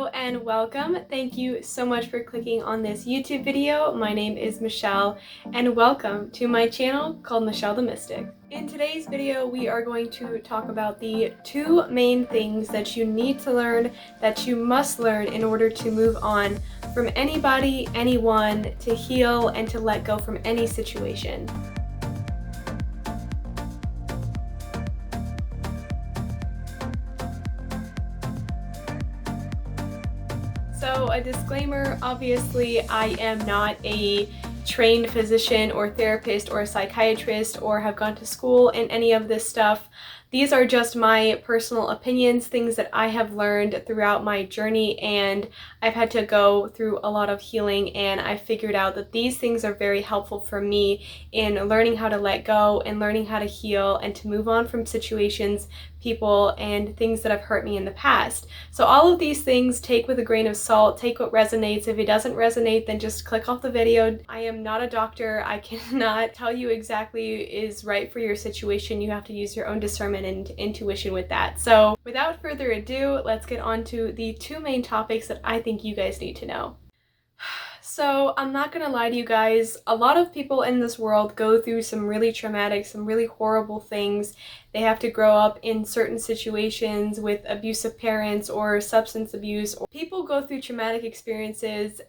Hello and welcome. Thank you so much for clicking on this YouTube video. My name is Michelle and welcome to my channel called Michelle the Mystic. In today's video, we are going to talk about the two main things that you need to learn, that you must learn in order to move on from anybody, anyone, to heal and to let go from any situation. So a disclaimer, obviously I am not a trained physician or therapist or a psychiatrist or have gone to school in any of this stuff. These are just my personal opinions, things that I have learned throughout my journey, and I've had to go through a lot of healing, and I figured out that these things are very helpful for me in learning how to let go and learning how to heal and to move on from situations, people, and things that have hurt me in the past. So all of these things take with a grain of salt, take what resonates. If it doesn't resonate, then just click off the video. I am not a doctor. I cannot tell you exactly is right for your situation. You have to use your own discernment and intuition with that. So without further ado, let's get on to the two main topics that I think you guys need to know. So I'm not gonna lie to you guys, a lot of people in this world go through some really traumatic, some really horrible things. They have to grow up in certain situations with abusive parents or substance abuse. People go through traumatic experiences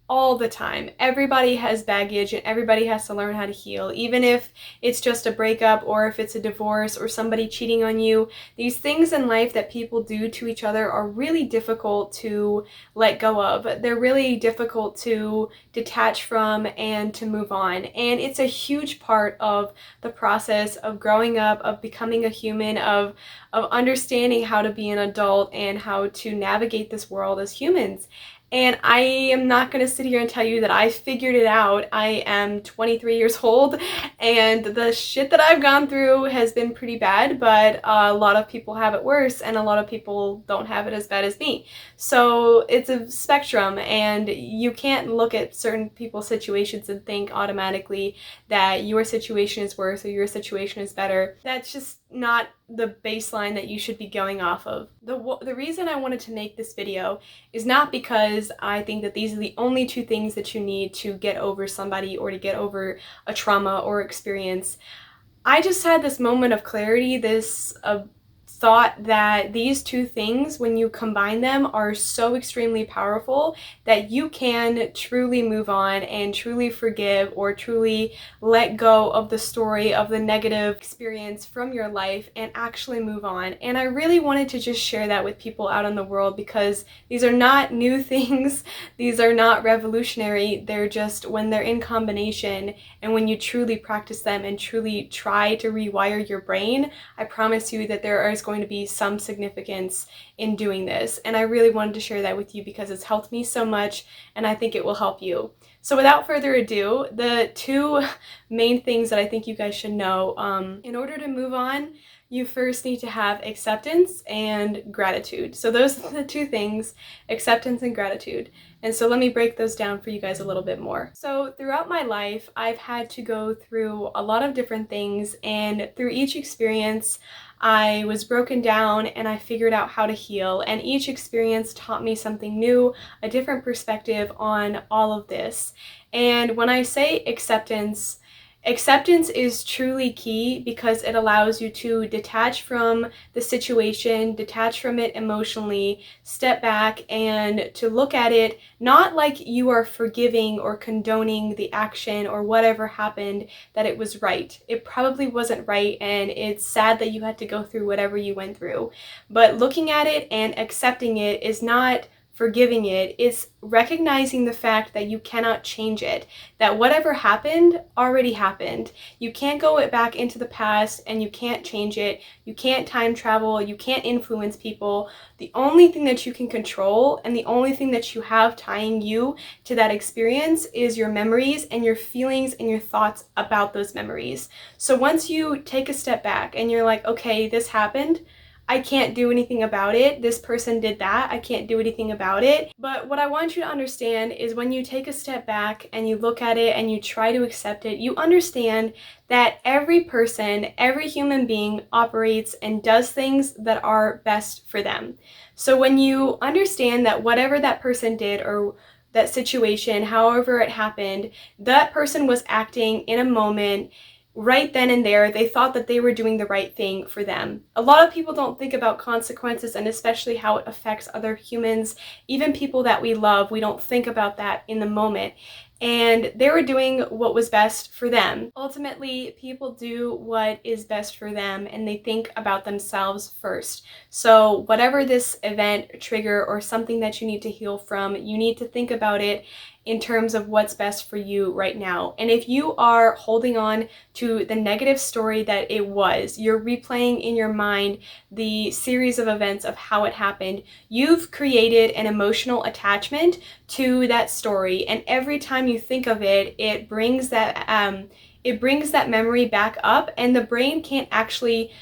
all the time. Everybody has baggage and everybody has to learn how to heal, even if it's just a breakup or if it's a divorce or somebody cheating on you. These things in life that people do to each other are really difficult to let go of. They're really difficult to detach from and to move on. And it's a huge part of the process of growing up, of becoming a human, of understanding how to be an adult and how to navigate this world as humans. And I am not going to sit here and tell you that I figured it out. I am 23 years old, and the shit that I've gone through has been pretty bad, but a lot of people have it worse, and a lot of people don't have it as bad as me. So it's a spectrum, and you can't look at certain people's situations and think automatically that your situation is worse or your situation is better. That's just not the baseline that you should be going off of. The reason I wanted to make this video is not because I think that these are the only two things that you need to get over somebody or to get over a trauma or experience. I just had this moment of clarity, this thought that these two things, when you combine them, are so extremely powerful that you can truly move on and truly forgive or truly let go of the story of the negative experience from your life and actually move on. And I really wanted to just share that with people out in the world because these are not new things. These are not revolutionary. They're just when they're in combination and when you truly practice them and truly try to rewire your brain, I promise you that there is going to be some significance in doing this. And I really wanted to share that with you because it's helped me so much and I think it will help you. So without further ado, the two main things that I think you guys should know, in order to move on, you first need to have acceptance and gratitude. So those are the two things, acceptance and gratitude. And so let me break those down for you guys a little bit more. So throughout my life, I've had to go through a lot of different things, and through each experience, I was broken down and I figured out how to heal, and each experience taught me something new, a different perspective on all of this. And when I say acceptance, acceptance is truly key because it allows you to detach from the situation, detach from it emotionally, step back and to look at it not like you are forgiving or condoning the action or whatever happened, that it was right. It probably wasn't right, and it's sad that you had to go through whatever you went through. But looking at it and accepting it is not forgiving it, is recognizing the fact that you cannot change it, that whatever happened already happened. You can't go back into the past and you can't change it. You can't time travel. You can't influence people. The only thing that you can control and the only thing that you have tying you to that experience is your memories and your feelings and your thoughts about those memories. So once you take a step back and you're like, okay, this happened, I can't do anything about it. This person did that. I can't do anything about it. But what I want you to understand is when you take a step back and you look at it and you try to accept it, you understand that every person, every human being operates and does things that are best for them. So when you understand that whatever that person did or that situation, however it happened, that person was acting in a moment right then and there. They thought that they were doing the right thing for them. A lot of people don't think about consequences and especially how it affects other humans, even people that we love. We don't think about that in the moment. And they were doing what was best for them. Ultimately, people do what is best for them and they think about themselves first. So whatever this event, trigger, or something that you need to heal from, you need to think about it in terms of what's best for you right now. And if you are holding on to the negative story that it was, you're replaying in your mind the series of events of how it happened, you've created an emotional attachment to that story. And every time you think of it, it brings that memory back up, and the brain can't actually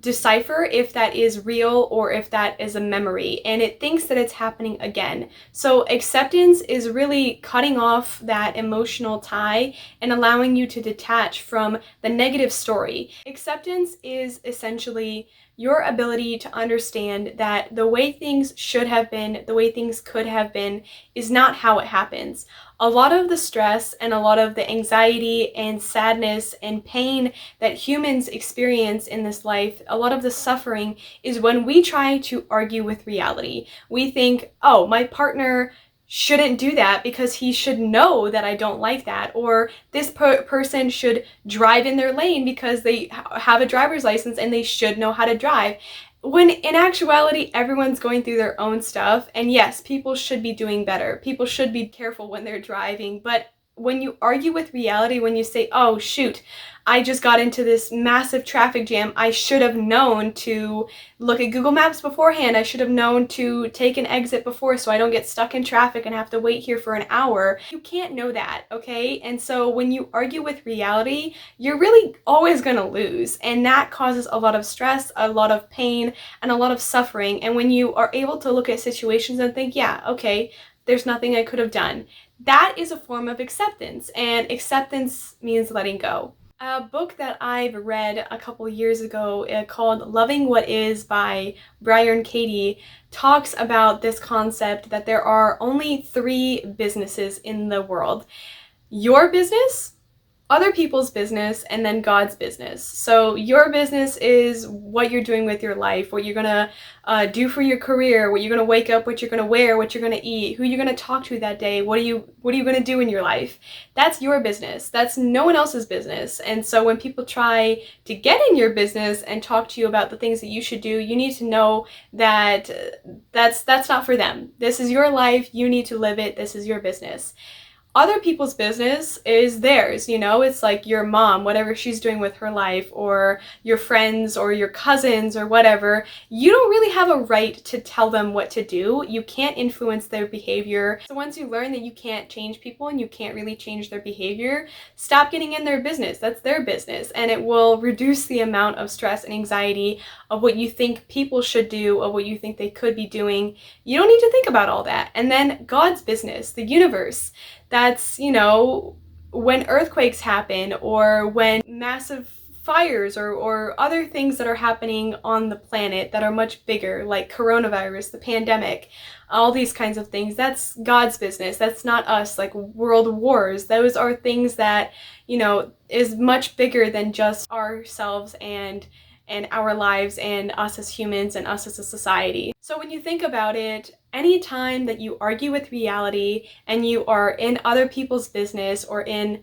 decipher if that is real or if that is a memory, and it thinks that it's happening again. So acceptance is really cutting off that emotional tie and allowing you to detach from the negative story. Acceptance is essentially your ability to understand that the way things should have been, the way things could have been, is not how it happens. A lot of the stress and a lot of the anxiety and sadness and pain that humans experience in this life, a lot of the suffering, is when we try to argue with reality. We think, oh, my partner shouldn't do that because he should know that I don't like that, or this person should drive in their lane because they have a driver's license and they should know how to drive. When in actuality, everyone's going through their own stuff, and yes, people should be doing better. People should be careful when they're driving, but when you argue with reality, when you say, oh shoot, I just got into this massive traffic jam, I should have known to look at Google Maps beforehand, I should have known to take an exit before so I don't get stuck in traffic and have to wait here for an hour. You can't know that, okay? And so when you argue with reality, you're really always gonna lose, and that causes a lot of stress, a lot of pain, and a lot of suffering. And when you are able to look at situations and think, yeah, okay, there's nothing I could have done, that is a form of acceptance, and acceptance means letting go. A book that I've read a couple years ago called Loving What Is by Byron Katie talks about this concept that there are only 3 businesses in the world: your business, other people's business, and then God's business. So your business is what you're doing with your life, what you're gonna do for your career, what you're gonna wake up, what you're gonna wear, what you're gonna eat, who you're gonna talk to that day, what are you gonna do in your life. That's your business. That's no one else's business. And so when people try to get in your business and talk to you about the things that you should do, you need to know that that's not for them. This is your life. You need to live it. This is your business. Other people's business is theirs, you know, it's like your mom, whatever she's doing with her life, or your friends or your cousins or whatever. You don't really have a right to tell them what to do. You can't influence their behavior. So once you learn that you can't change people and you can't really change their behavior, stop getting in their business. That's their business, and it will reduce the amount of stress and anxiety of what you think people should do, of what you think they could be doing. You don't need to think about all that. And then God's business, the universe. That's, you know, when earthquakes happen, or when massive fires or other things that are happening on the planet that are much bigger, like coronavirus, the pandemic, all these kinds of things, that's God's business. That's not us. Like world wars, those are things that, you know, is much bigger than just ourselves and our lives and us as humans and us as a society. So when you think about it, anytime that you argue with reality and you are in other people's business or in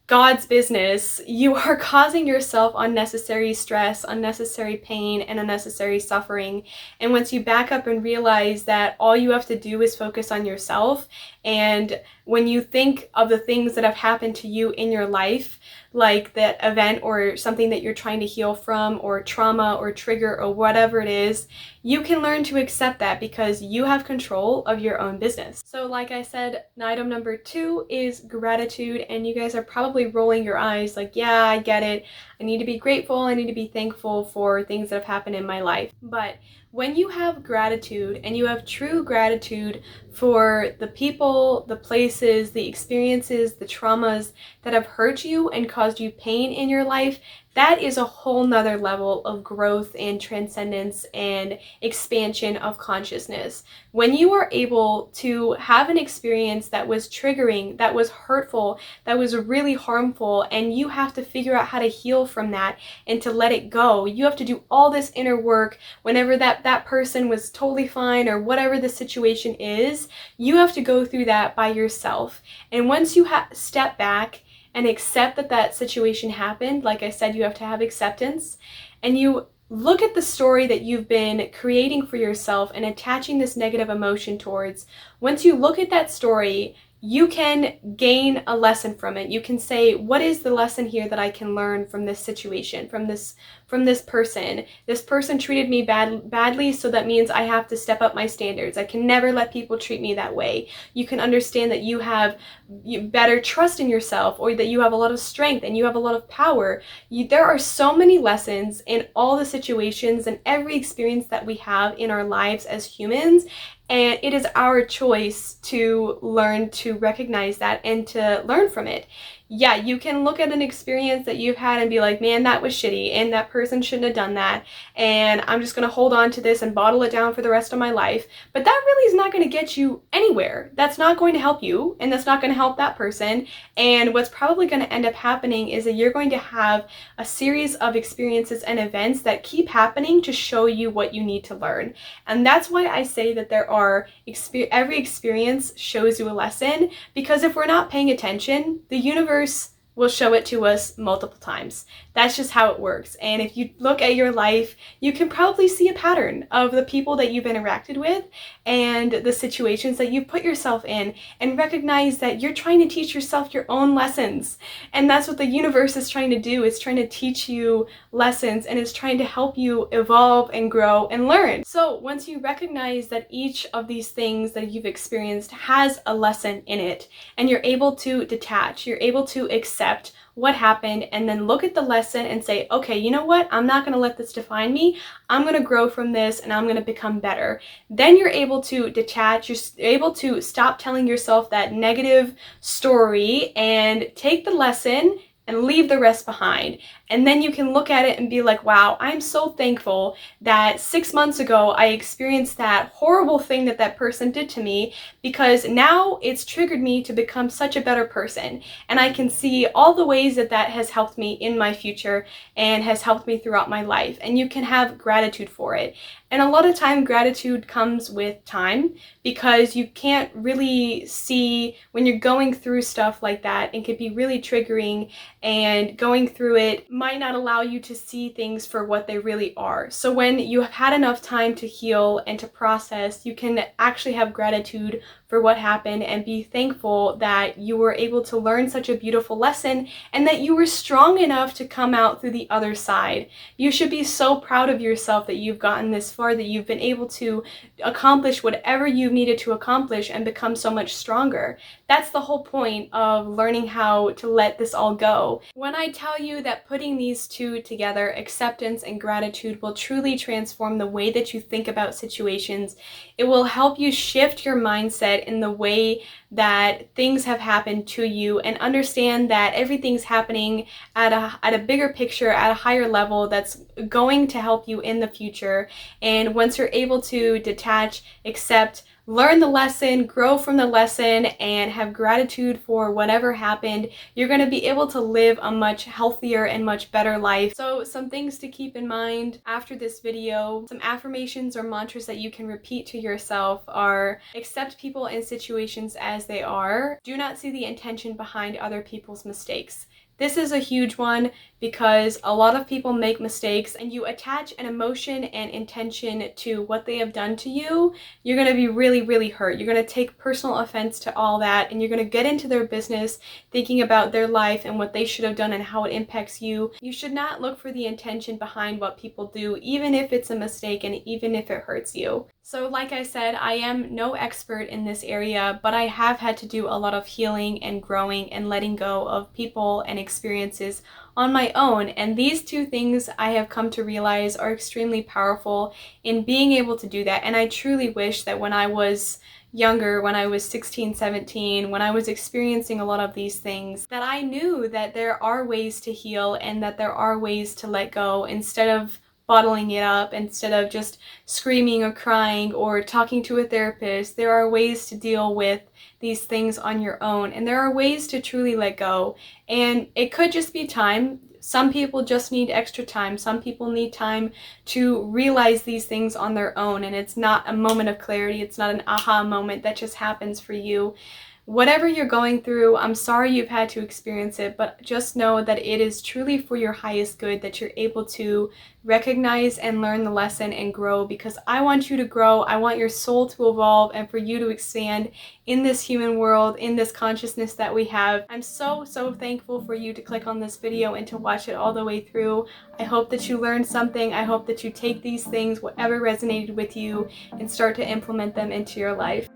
God's business, you are causing yourself unnecessary stress, unnecessary pain, and unnecessary suffering. And once you back up and realize that all you have to do is focus on yourself, and when you think of the things that have happened to you in your life, like that event or something that you're trying to heal from, or trauma or trigger or whatever it is, you can learn to accept that because you have control of your own business. So like I said, item number 2 is gratitude, and you guys are probably rolling your eyes like, yeah, I get it. I need to be grateful. I need to be thankful for things that have happened in my life. But when you have gratitude, and you have true gratitude for the people, the places, the experiences, the traumas that have hurt you and caused you pain in your life, that is a whole nother level of growth and transcendence and expansion of consciousness. When you are able to have an experience that was triggering, that was hurtful, that was really harmful, and you have to figure out how to heal from that and to let it go. You have to do all this inner work whenever that person was totally fine, or whatever the situation is. You have to go through that by yourself. And once you step back and accept that situation happened, like I said, you have to have acceptance, and you look at the story that you've been creating for yourself and attaching this negative emotion towards. Once you look at that story, you can gain a lesson from it. You can say, what is the lesson here that I can learn from this situation, from this person? This person treated me badly, so that means I have to step up my standards. I can never let people treat me that way. You can understand that you have better trust in yourself, or that you have a lot of strength and you have a lot of power. There are so many lessons in all the situations and every experience that we have in our lives as humans. And it is our choice to learn to recognize that and to learn from it. Yeah, you can look at an experience that you've had and be like, man, that was shitty, and that person shouldn't have done that, and I'm just going to hold on to this and bottle it down for the rest of my life. But that really is not going to get you anywhere. That's not going to help you, and that's not going to help that person. And what's probably going to end up happening is that you're going to have a series of experiences and events that keep happening to show you what you need to learn. And that's why I say that every experience shows you a lesson, because if we're not paying attention, the universe will show it to us multiple times. That's just how it works. And if you look at your life, you can probably see a pattern of the people that you've interacted with and the situations that you've put yourself in, and recognize that you're trying to teach yourself your own lessons. And that's what the universe is trying to do. It's trying to teach you lessons, and it's trying to help you evolve and grow and learn. So once you recognize that each of these things that you've experienced has a lesson in it, and you're able to detach, you're able to accept what happened, and then look at the lesson and say, okay, you know what? I'm not going to let this define me. I'm going to grow from this, and I'm going to become better. Then you're able to detach. You're able to stop telling yourself that negative story and take the lesson and leave the rest behind. And then you can look at it and be like, wow, I'm so thankful that 6 months ago I experienced that horrible thing that person did to me, because now it's triggered me to become such a better person. And I can see all the ways that has helped me in my future and has helped me throughout my life. And you can have gratitude for it. And a lot of time, gratitude comes with time, because you can't really see when you're going through stuff like that. It could be really triggering, and going through it might not allow you to see things for what they really are. So when you have had enough time to heal and to process, you can actually have gratitude for what happened and be thankful that you were able to learn such a beautiful lesson, and that you were strong enough to come out through the other side. You should be so proud of yourself that you've gotten this far, that you've been able to accomplish whatever you've needed to accomplish and become so much stronger. That's the whole point of learning how to let this all go. When I tell you that putting these two together, acceptance and gratitude, will truly transform the way that you think about situations, it will help you shift your mindset in the way that things have happened to you, and understand that everything's happening at a bigger picture, at a higher level, that's going to help you in the future. And once you're able to detach, accept, learn the lesson, grow from the lesson, and have gratitude for whatever happened, you're going to be able to live a much healthier and much better life. So some things to keep in mind after this video, some affirmations or mantras that you can repeat to yourself are: accept people and situations as they are. Do not see the intention behind other people's mistakes. This is a huge one because a lot of people make mistakes and you attach an emotion and intention to what they have done to you. You're going to be really, really hurt. You're going to take personal offense to all that, and you're going to get into their business thinking about their life and what they should have done and how it impacts you. You should not look for the intention behind what people do, even if it's a mistake and even if it hurts you. So like I said, I am no expert in this area, but I have had to do a lot of healing and growing and letting go of people and experiences on my own. And these two things I have come to realize are extremely powerful in being able to do that. And I truly wish that when I was younger, when I was 16, 17, when I was experiencing a lot of these things, that I knew that there are ways to heal and that there are ways to let go instead of bottling it up, instead of just screaming or crying or talking to a therapist. There are ways to deal with these things on your own, and there are ways to truly let go. And it could just be time. Some people just need extra time. Some people need time to realize these things on their own, and it's not a moment of clarity. It's not an aha moment that just happens for you. Whatever you're going through, I'm sorry you've had to experience it, but just know that it is truly for your highest good that you're able to recognize and learn the lesson and grow, because I want you to grow. I want your soul to evolve and for you to expand in this human world, in this consciousness that we have. I'm so thankful for you to click on this video and to watch it all the way through. I hope that you learned something. I hope that you take these things, whatever resonated with you, and start to implement them into your life.